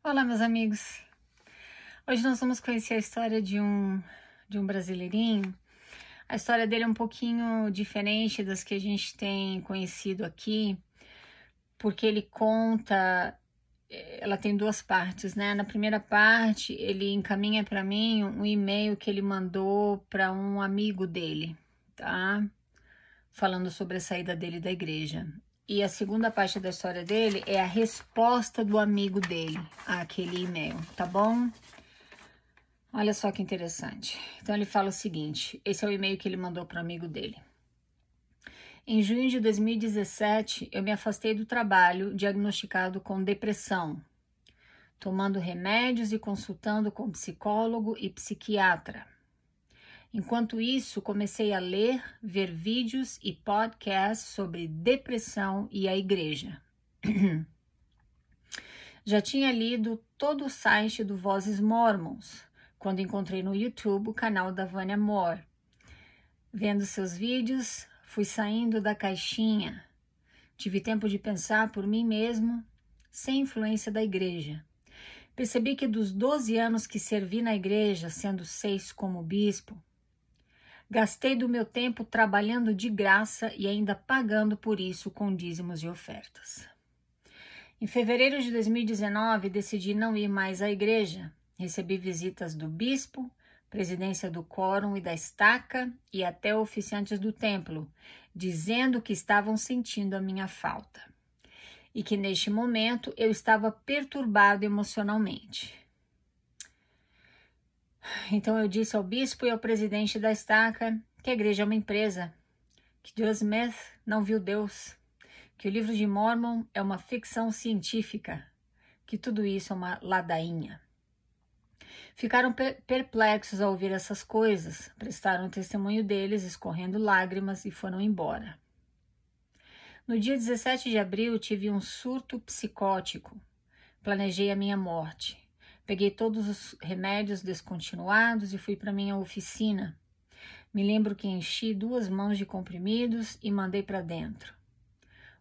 Olá, meus amigos. Hoje nós vamos conhecer a história de um brasileirinho. A história dele é um pouquinho diferente das que a gente tem conhecido aqui, porque ele conta, ela tem duas partes, né? Na primeira parte, ele encaminha para mim um e-mail que ele mandou para um amigo dele, tá? Falando sobre a saída dele da igreja. E a segunda parte da história dele é a resposta do amigo dele àquele e-mail, tá bom? Olha só que interessante. Então ele fala o seguinte, esse é o e-mail que ele mandou para o amigo dele. Em junho de 2017, eu me afastei do trabalho diagnosticado com depressão, tomando remédios e consultando com psicólogo e psiquiatra. Enquanto isso, comecei a ler, ver vídeos e podcasts sobre depressão e a igreja. Já tinha lido todo o site do Vozes Mormons, quando encontrei no YouTube o canal da Vânia Moore. Vendo seus vídeos, fui saindo da caixinha. Tive tempo de pensar por mim mesmo, sem influência da igreja. Percebi que dos 12 anos que servi na igreja, sendo 6 como bispo, gastei do meu tempo trabalhando de graça e ainda pagando por isso com dízimos e ofertas. Em fevereiro de 2019, decidi não ir mais à igreja. Recebi visitas do bispo, presidência do quórum e da estaca e até oficiantes do templo, dizendo que estavam sentindo a minha falta e que neste momento eu estava perturbado emocionalmente. Então eu disse ao bispo e ao presidente da estaca que a igreja é uma empresa, que Joe Smith não viu Deus, que o livro de Mormon é uma ficção científica, que tudo isso é uma ladainha. Ficaram perplexos ao ouvir essas coisas, prestaram testemunho deles, escorrendo lágrimas, e foram embora. No dia 17 de abril, tive um surto psicótico. Planejei a minha morte. Peguei todos os remédios descontinuados e fui para minha oficina. Me lembro que enchi 2 mãos de comprimidos e mandei para dentro.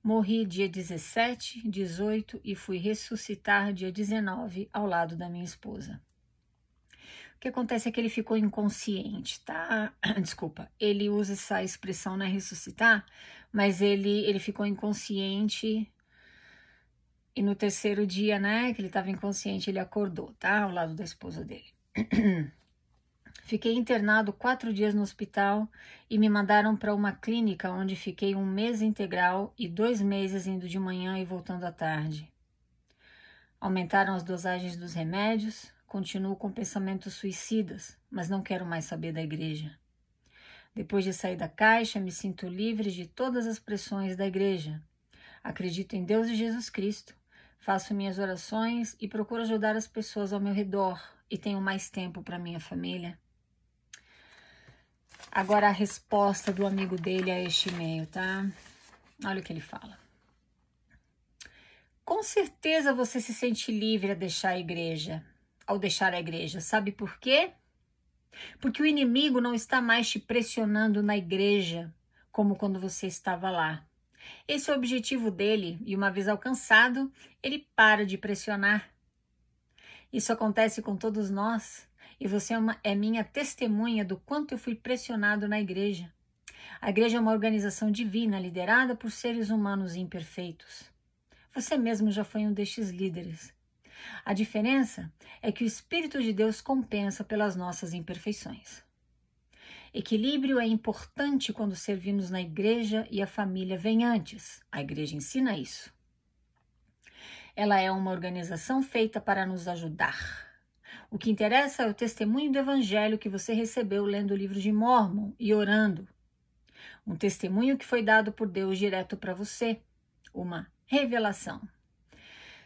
Morri dia 17, 18 e fui ressuscitar dia 19 ao lado da minha esposa. O que acontece é que ele ficou inconsciente, tá? Desculpa, ele usa essa expressão, né, ressuscitar, mas ele ficou inconsciente e no terceiro dia, né, que ele estava inconsciente, ele acordou, tá? Ao lado da esposa dele. Fiquei internado 4 dias no hospital e me mandaram para uma clínica onde fiquei 1 mês integral e 2 meses indo de manhã e voltando à tarde. Aumentaram as dosagens dos remédios, continuo com pensamentos suicidas, mas não quero mais saber da igreja. Depois de sair da caixa, me sinto livre de todas as pressões da igreja. Acredito em Deus e Jesus Cristo, faço minhas orações e procuro ajudar as pessoas ao meu redor e tenho mais tempo para minha família. Agora a resposta do amigo dele a este e-mail, tá? Olha o que ele fala. Com certeza você se sente livre ao deixar a igreja. Sabe por quê? Porque o inimigo não está mais te pressionando na igreja como quando você estava lá. Esse é o objetivo dele e uma vez alcançado, ele para de pressionar. Isso acontece com todos nós e você é minha testemunha do quanto eu fui pressionado na igreja. A igreja é uma organização divina liderada por seres humanos imperfeitos. Você mesmo já foi um destes líderes. A diferença é que o Espírito de Deus compensa pelas nossas imperfeições. Equilíbrio é importante quando servimos na igreja e a família vem antes. A igreja ensina isso. Ela é uma organização feita para nos ajudar. O que interessa é o testemunho do evangelho que você recebeu lendo o livro de Mormon e orando. Um testemunho que foi dado por Deus direto para você. Uma revelação.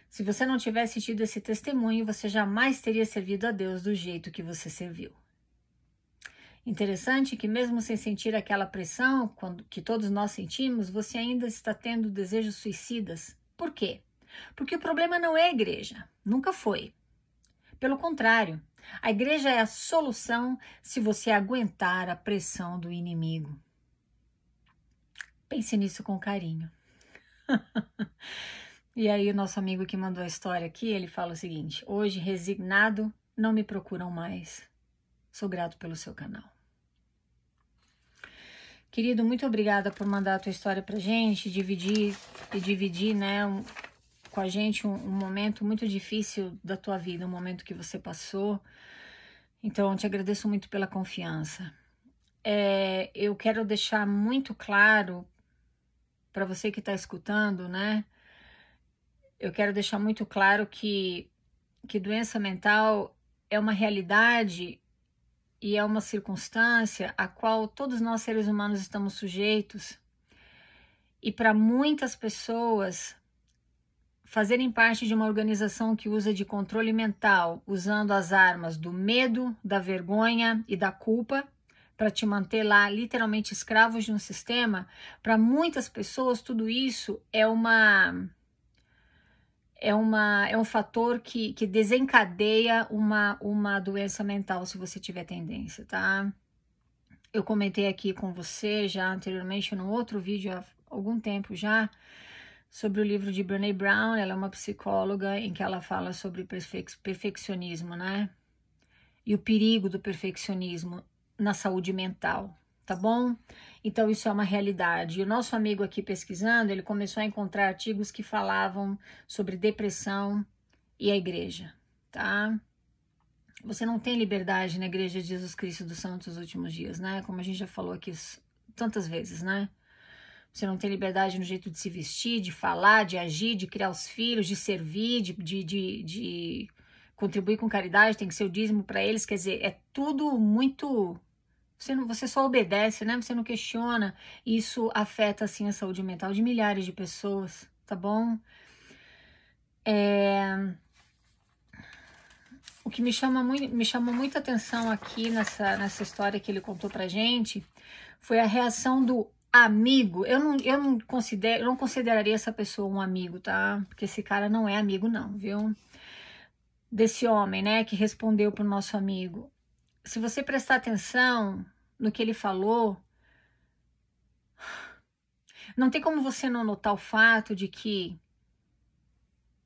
Se você não tivesse tido esse testemunho, você jamais teria servido a Deus do jeito que você serviu. Interessante que mesmo sem sentir aquela pressão que todos nós sentimos, você ainda está tendo desejos suicidas. Por quê? Porque o problema não é a igreja, nunca foi. Pelo contrário, a igreja é a solução se você aguentar a pressão do inimigo. Pense nisso com carinho. E aí o nosso amigo que mandou a história aqui, ele fala o seguinte: hoje, resignado, não me procuram mais. Sou grato pelo seu canal. Querido, muito obrigada por mandar a tua história pra gente, dividir, né, com a gente um momento muito difícil da tua vida, um momento que você passou. Então, eu te agradeço muito pela confiança. Eu quero deixar muito claro para você que está escutando, né? Eu quero deixar muito claro que doença mental é uma realidade e é uma circunstância a qual todos nós seres humanos estamos sujeitos. E para muitas pessoas, fazerem parte de uma organização que usa de controle mental, usando as armas do medo, da vergonha e da culpa, para te manter lá literalmente escravos de um sistema, para muitas pessoas tudo isso é um fator que desencadeia uma doença mental, se você tiver tendência, tá? Eu comentei aqui com você já anteriormente, num outro vídeo há algum tempo já, sobre o livro de Brené Brown. Ela é uma psicóloga em que ela fala sobre perfeccionismo, né? E o perigo do perfeccionismo na saúde mental, tá bom? Então isso é uma realidade. E o nosso amigo aqui pesquisando, ele começou a encontrar artigos que falavam sobre depressão e a igreja, tá? Você não tem liberdade na Igreja de Jesus Cristo dos Santos dos Últimos Dias, né? Como a gente já falou aqui tantas vezes, né? Você não tem liberdade no jeito de se vestir, de falar, de agir, de criar os filhos, de servir, de contribuir com caridade, tem que ser o dízimo para eles. Quer dizer, é tudo muito... Você só obedece, né? Você não questiona. Isso afeta, assim, a saúde mental de milhares de pessoas, tá bom? O que me chamou muita atenção aqui nessa história que ele contou pra gente foi a reação do amigo. Eu não consideraria essa pessoa um amigo, tá? Porque esse cara não é amigo não, viu? Desse homem, né, que respondeu pro nosso amigo. Se você prestar atenção no que ele falou, não tem como você não notar o fato de que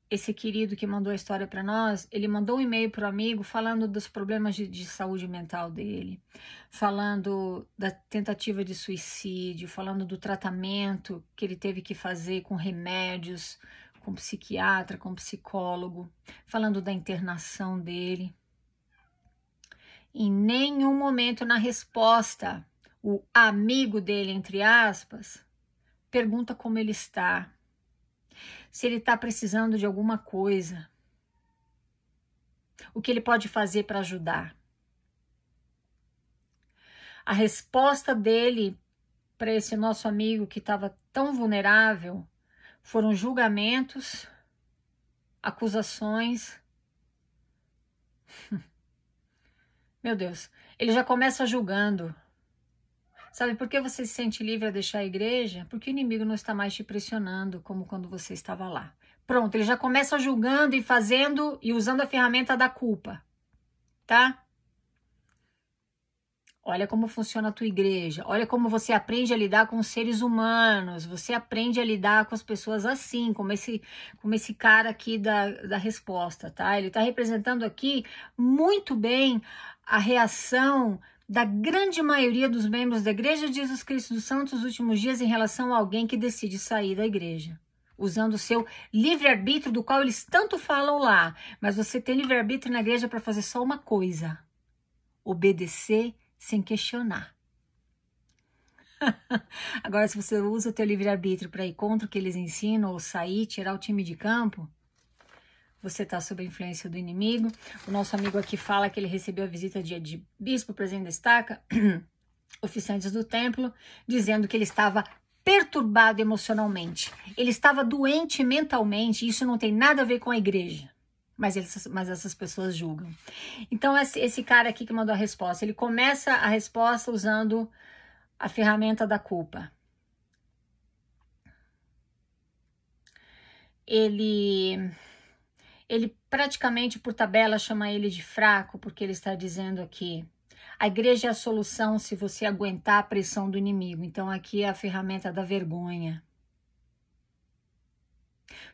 esse querido que mandou a história para nós, ele mandou um e-mail para o amigo falando dos problemas de saúde mental dele, falando da tentativa de suicídio, falando do tratamento que ele teve que fazer com remédios, com psiquiatra, com psicólogo, falando da internação dele. Em nenhum momento na resposta, o amigo dele, entre aspas, pergunta como ele está, se ele está precisando de alguma coisa, o que ele pode fazer para ajudar. A resposta dele para esse nosso amigo que estava tão vulnerável foram julgamentos, acusações. Meu Deus, ele já começa julgando. Sabe por que você se sente livre a deixar a igreja? Porque o inimigo não está mais te pressionando como quando você estava lá. Pronto, ele já começa julgando e fazendo e usando a ferramenta da culpa, tá? Olha como funciona a tua igreja, olha como você aprende a lidar com os seres humanos, você aprende a lidar com as pessoas assim, como esse cara aqui da resposta, tá? Ele tá representando aqui muito bem a reação da grande maioria dos membros da Igreja de Jesus Cristo dos Santos dos Últimos Dias em relação a alguém que decide sair da igreja, usando o seu livre-arbítrio, do qual eles tanto falam lá. Mas você tem livre-arbítrio na igreja para fazer só uma coisa: obedecer sem questionar. Agora, se você usa o teu livre-arbítrio para ir contra o que eles ensinam, ou sair, tirar o time de campo, você está sob a influência do inimigo. O nosso amigo aqui fala que ele recebeu a visita de bispo, presidente da estaca, oficiantes do templo, dizendo que ele estava perturbado emocionalmente. Ele estava doente mentalmente, e isso não tem nada a ver com a igreja. Mas essas pessoas julgam. Então, esse cara aqui que mandou a resposta, ele começa a resposta usando a ferramenta da culpa. Ele praticamente, por tabela, chama ele de fraco, porque ele está dizendo aqui: a igreja é a solução se você aguentar a pressão do inimigo. Então, aqui é a ferramenta da vergonha.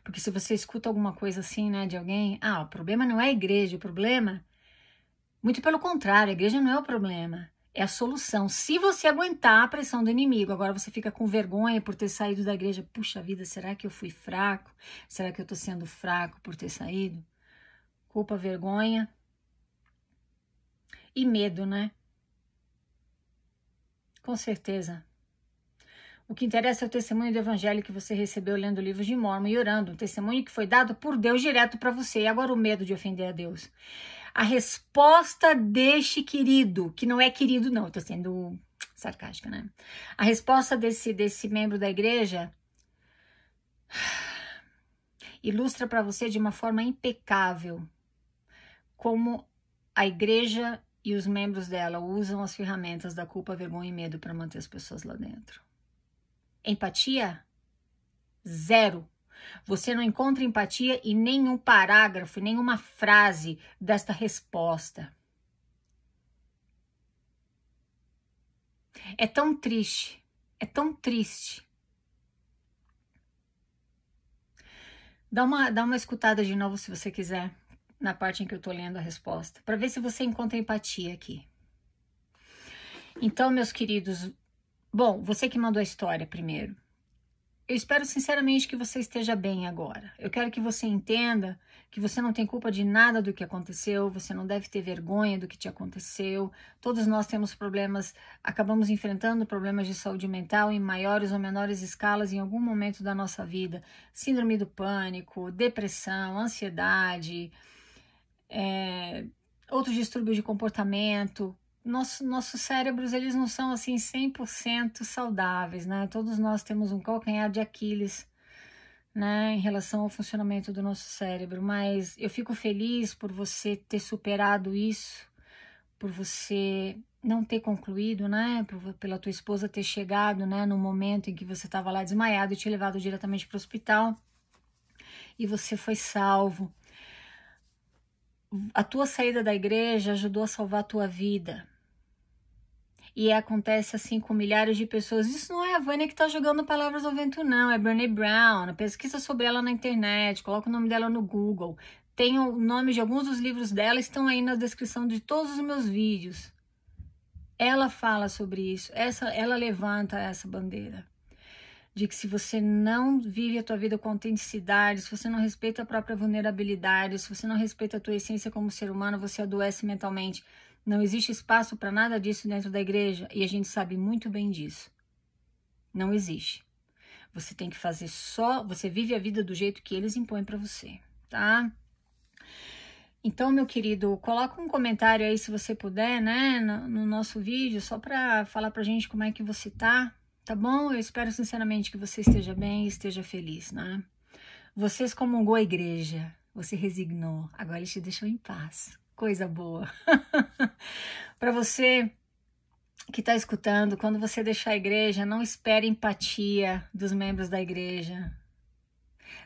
Porque se você escuta alguma coisa assim, né, de alguém, o problema não é a igreja, o problema, muito pelo contrário, a igreja não é o problema, é a solução. Se você aguentar a pressão do inimigo, agora você fica com vergonha por ter saído da igreja, puxa vida, será que eu fui fraco? Será que eu tô sendo fraco por ter saído? Culpa, vergonha e medo, né? Com certeza. O que interessa é o testemunho do evangelho que você recebeu lendo o livro de Mórmon e orando, um testemunho que foi dado por Deus direto para você. E agora o medo de ofender a Deus. A resposta deste querido, que não é querido não, estou sendo sarcástica, né? A resposta desse membro da igreja ilustra para você de uma forma impecável como a igreja e os membros dela usam as ferramentas da culpa, vergonha e medo para manter as pessoas lá dentro. Empatia? Zero. Você não encontra empatia em nenhum parágrafo, em nenhuma frase desta resposta. É tão triste, é tão triste. Dá uma escutada de novo se você quiser, na parte em que eu tô lendo a resposta, para ver se você encontra empatia aqui. Então, meus queridos, bom, você que mandou a história primeiro, eu espero sinceramente que você esteja bem agora. Eu quero que você entenda que você não tem culpa de nada do que aconteceu, você não deve ter vergonha do que te aconteceu. Todos nós temos problemas, acabamos enfrentando problemas de saúde mental em maiores ou menores escalas em algum momento da nossa vida. Síndrome do pânico, depressão, ansiedade, outros distúrbios de comportamento. Nossos cérebros, eles não são assim 100% saudáveis, né? Todos nós temos um calcanhar de Aquiles, né, em relação ao funcionamento do nosso cérebro, mas eu fico feliz por você ter superado isso, por você não ter concluído, né, pela tua esposa ter chegado, né, no momento em que você estava lá desmaiado e te levado diretamente para o hospital e você foi salvo. A tua saída da igreja ajudou a salvar a tua vida. E acontece assim com milhares de pessoas. Isso não é a Vânia que está jogando palavras ao vento, não. É Brené Brown. Pesquisa sobre ela na internet. Coloca o nome dela no Google. Tem o nome de alguns dos livros dela. Estão aí na descrição de todos os meus vídeos. Ela fala sobre isso. Ela levanta essa bandeira. De que se você não vive a tua vida com autenticidade, se você não respeita a própria vulnerabilidade, se você não respeita a tua essência como ser humano, você adoece mentalmente. Não existe espaço para nada disso dentro da igreja e a gente sabe muito bem disso. Não existe. Você tem que fazer você vive a vida do jeito que eles impõem para você, tá? Então, meu querido, coloca um comentário aí se você puder, né, no nosso vídeo, só para falar pra gente como é que você tá bom? Eu espero sinceramente que você esteja bem e esteja feliz, né? Você excomungou a igreja, você resignou, agora eles te deixam em paz. Coisa boa. Para você que está escutando, quando você deixar a igreja, não espere empatia dos membros da igreja.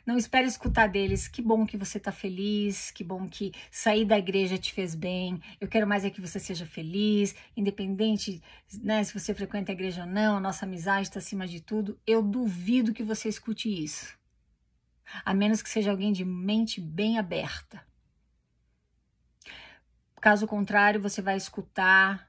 Não espere escutar deles. Que bom que você está feliz, que bom que sair da igreja te fez bem. Eu quero mais é que você seja feliz, independente, né, se você frequenta a igreja ou não, a nossa amizade está acima de tudo. Eu duvido que você escute isso. A menos que seja alguém de mente bem aberta. Caso contrário, você vai escutar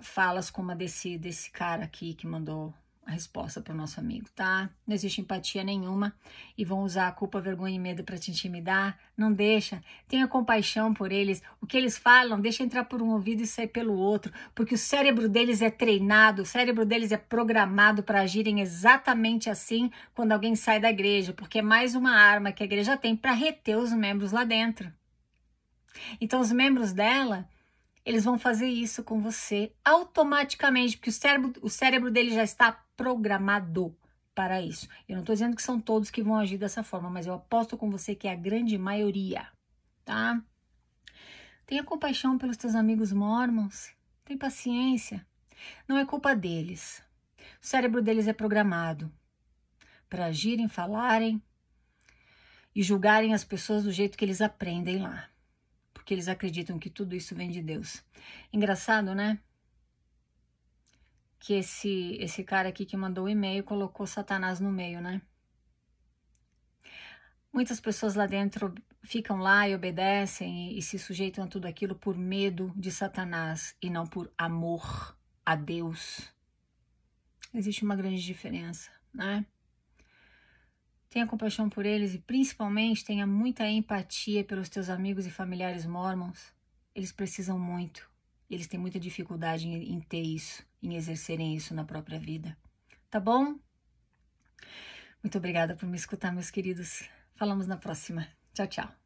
falas como a desse cara aqui que mandou a resposta para o nosso amigo, tá? Não existe empatia nenhuma e vão usar a culpa, vergonha e medo para te intimidar. Não deixa. Tenha compaixão por eles. O que eles falam, deixa entrar por um ouvido e sair pelo outro, porque o cérebro deles é treinado, o cérebro deles é programado para agirem exatamente assim quando alguém sai da igreja, porque é mais uma arma que a igreja tem para reter os membros lá dentro. Então, os membros dela, eles vão fazer isso com você automaticamente, porque o cérebro dele já está programado para isso. Eu não estou dizendo que são todos que vão agir dessa forma, mas eu aposto com você que é a grande maioria, tá? Tenha compaixão pelos teus amigos mórmons, tenha paciência. Não é culpa deles. O cérebro deles é programado para agirem, falarem e julgarem as pessoas do jeito que eles aprendem lá. Porque eles acreditam que tudo isso vem de Deus. Engraçado, né? Que esse cara aqui que mandou o e-mail colocou Satanás no meio, né? Muitas pessoas lá dentro ficam lá e obedecem e se sujeitam a tudo aquilo por medo de Satanás e não por amor a Deus. Existe uma grande diferença, né? Tenha compaixão por eles e principalmente tenha muita empatia pelos teus amigos e familiares mormons. Eles precisam muito. Eles têm muita dificuldade em ter isso, em exercerem isso na própria vida. Tá bom? Muito obrigada por me escutar, meus queridos. Falamos na próxima. Tchau, tchau.